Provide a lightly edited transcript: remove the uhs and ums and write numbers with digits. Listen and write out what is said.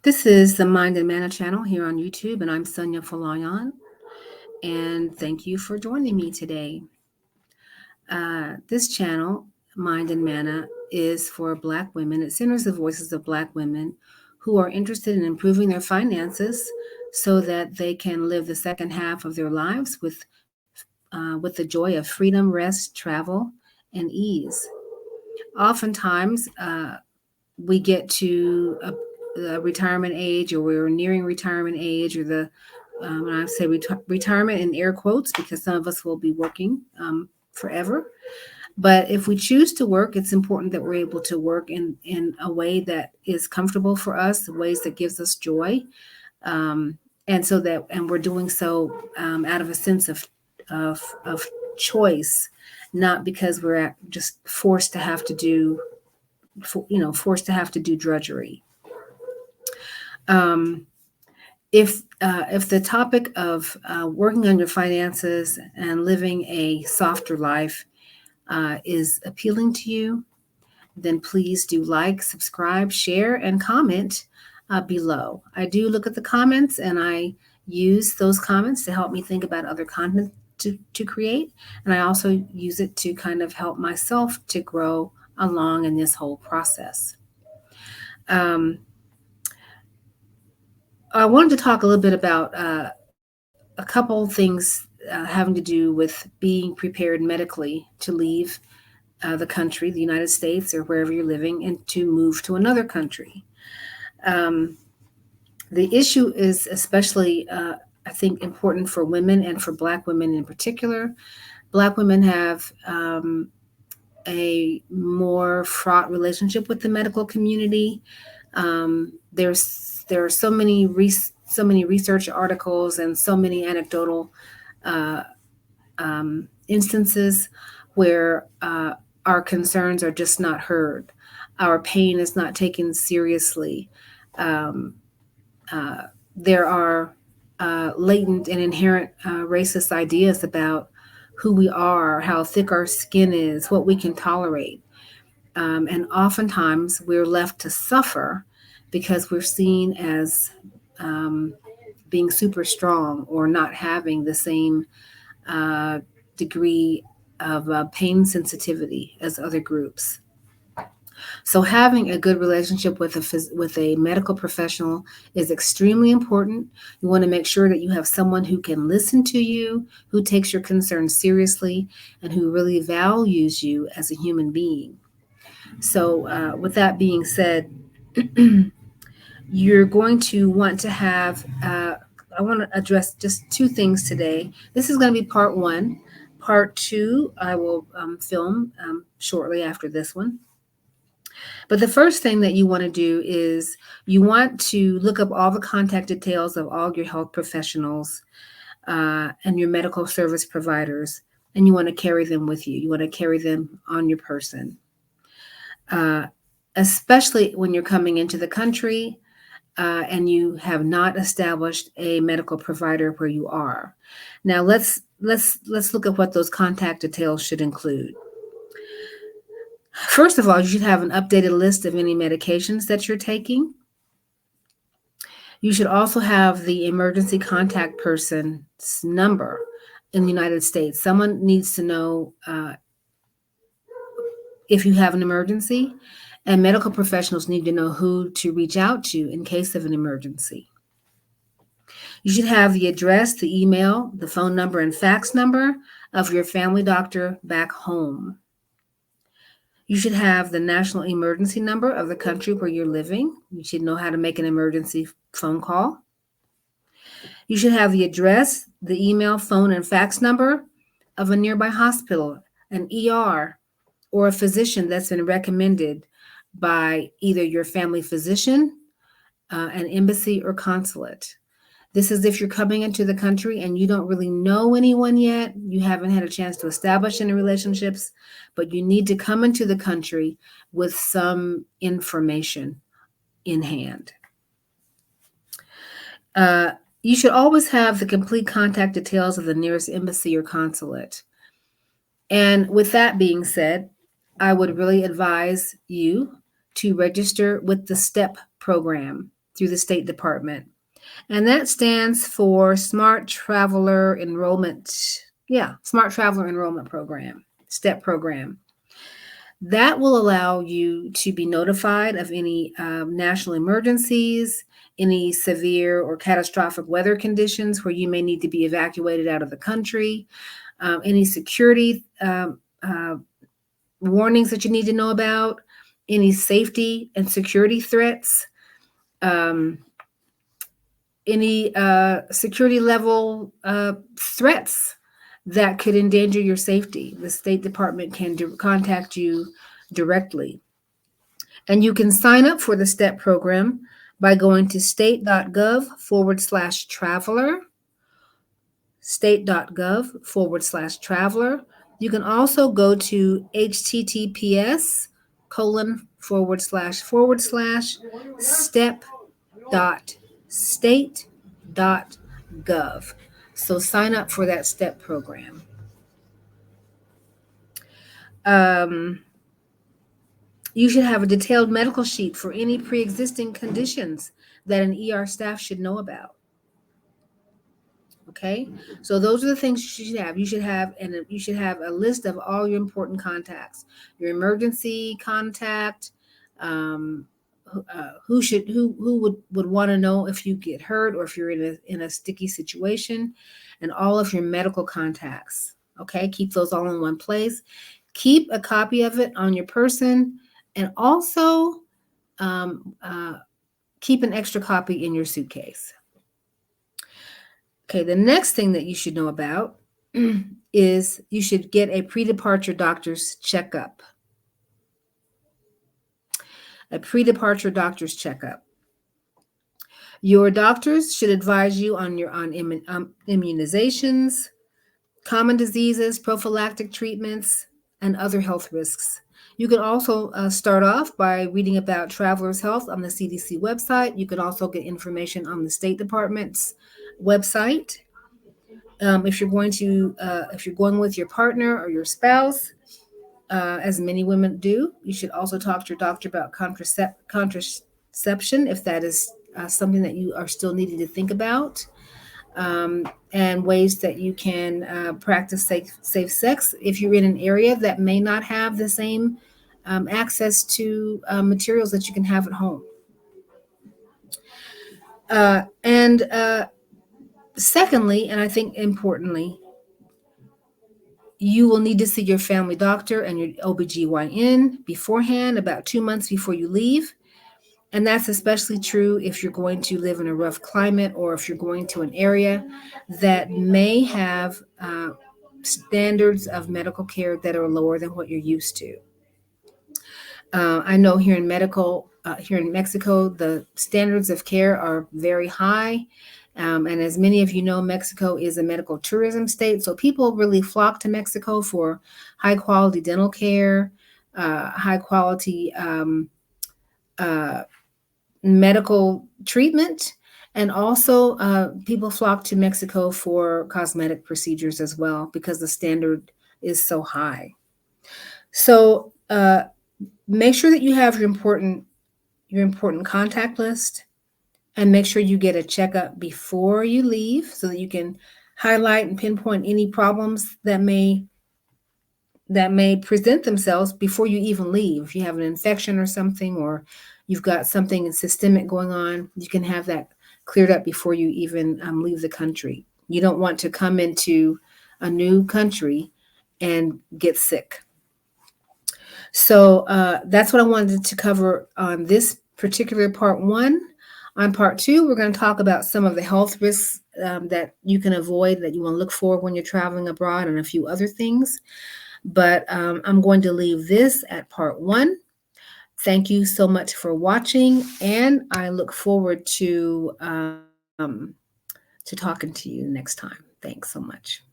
This is the Mind and Mana channel here on YouTube, and I'm Sonia Falayan. And thank you for joining me today. This channel, Mind and Mana, is for Black women. It centers the voices of Black women who are interested in improving their finances so that they can live the second half of their lives with the joy of freedom, rest, travel, and ease. Oftentimes, we get to the retirement age, or we're nearing retirement age, or when I say retirement in air quotes, because some of us will be working forever. But if we choose to work, it's important that we're able to work in a way that is comfortable for us, ways that gives us joy, um, and we're doing so out of a sense of choice, not because we're just forced to have to do drudgery. Um, if the topic of working on your finances and living a softer life is appealing to you, then please do like, subscribe, share, and comment below. I do look at the comments and I use those comments to help me think about other content to create. And I also use it to kind of help myself to grow along in this whole process. Um, I wanted to talk a little bit about a couple things having to do with being prepared medically to leave the country, the United States, or wherever you're living, and to move to another country. Um, the issue is especially, I think, important for women and for Black women in particular. Black women have a more fraught relationship with the medical community. There are so many research articles and so many anecdotal uh, instances where our concerns are just not heard. Our pain is not taken seriously. Um, there are latent and inherent racist ideas about who we are, how thick our skin is, what we can tolerate. And oftentimes we're left to suffer because we're seen as um, being super strong or not having the same uh, degree of pain sensitivity as other groups. So having a good relationship with a medical professional is extremely important. You want to make sure that you have someone who can listen to you, who takes your concerns seriously, and who really values you as a human being. So, with that being said, you're going to want to have, I want to address just two things today. This is going to be part one. Part two, I will film shortly after this one. But the first thing that you want to do is you want to look up all the contact details of all your health professionals and your medical service providers, and you want to carry them with you. You want to carry them on your person, uh, especially when you're coming into the country and you have not established a medical provider where you are. Now let's look at what those contact details should include. First of all, you should have an updated list of any medications that you're taking. You should also have the emergency contact person's number in the United States. Someone needs to know if you have an emergency, and medical professionals need to know who to reach out to in case of an emergency. You should have the address, the email, the phone number, and fax number of your family doctor back home. You should have the national emergency number of the country where you're living. You should know how to make an emergency phone call. You should have the address, the email, phone, and fax number of a nearby hospital, an ER, or a physician that's been recommended by either your family physician, an embassy, or consulate. This is if you're coming into the country and you don't really know anyone yet, you haven't had a chance to establish any relationships, but you need to come into the country with some information in hand. You should always have the complete contact details of the nearest embassy or consulate. And with that being said, I would really advise you to register with the STEP program. through the State Department. And that stands for Smart Traveler Enrollment. Yeah, Smart Traveler Enrollment Program, STEP program. That will allow you to be notified of any national emergencies, any severe or catastrophic weather conditions where you may need to be evacuated out of the country, any security warnings that you need to know about, any safety and security threats, um, any security level threats that could endanger your safety. The State Department can contact you directly. And you can sign up for the STEP program by going to state.gov/traveler, state.gov/traveler. You can also go to https://step.state.gov. So sign up for that STEP program. You should have a detailed medical sheet for any pre-existing conditions that an ER staff should know about. Okay, so those are the things you should have. You should have a list of all your important contacts, your emergency contact, who would want to know if you get hurt or if you're in a sticky situation, and all of your medical contacts. Okay, keep those all in one place. Keep a copy of it on your person, and also keep an extra copy in your suitcase. Okay, the next thing that you should know about is you should get a pre-departure doctor's checkup. A pre-departure doctor's checkup. Your doctors should advise you on immunizations, common diseases, prophylactic treatments, and other health risks. You can also start off by reading about travelers' health on the CDC website. You can also get information on the State Department's website. If you're going with your partner or your spouse, as many women do, you should also talk to your doctor about contraception if that is something that you are still needing to think about, and ways that you can practice safe sex if you're in an area that may not have the same access to materials that you can have at home. And secondly, and I think importantly, you will need to see your family doctor and your OBGYN beforehand, about 2 months before you leave. And that's especially true if you're going to live in a rough climate or if you're going to an area that may have standards of medical care that are lower than what you're used to. I know here in Mexico, the standards of care are very high. And as many of you know, Mexico is a medical tourism state. So people really flock to Mexico for high quality dental care, high quality medical treatment. And also people flock to Mexico for cosmetic procedures as well, because the standard is so high. So make sure that you have your important contact list, and make sure you get a checkup before you leave so that you can highlight and pinpoint any problems that may present themselves before you even leave. If you have an infection or something, or you've got something systemic going on, you can have that cleared up before you even leave the country. You don't want to come into a new country and get sick. So that's what I wanted to cover on this particular part one. On part two, we're going to talk about some of the health risks that you can avoid, that you want to look for when you're traveling abroad, and a few other things. But I'm going to leave this at part one. Thank you so much for watching, and I look forward to talking to you next time. Thanks so much.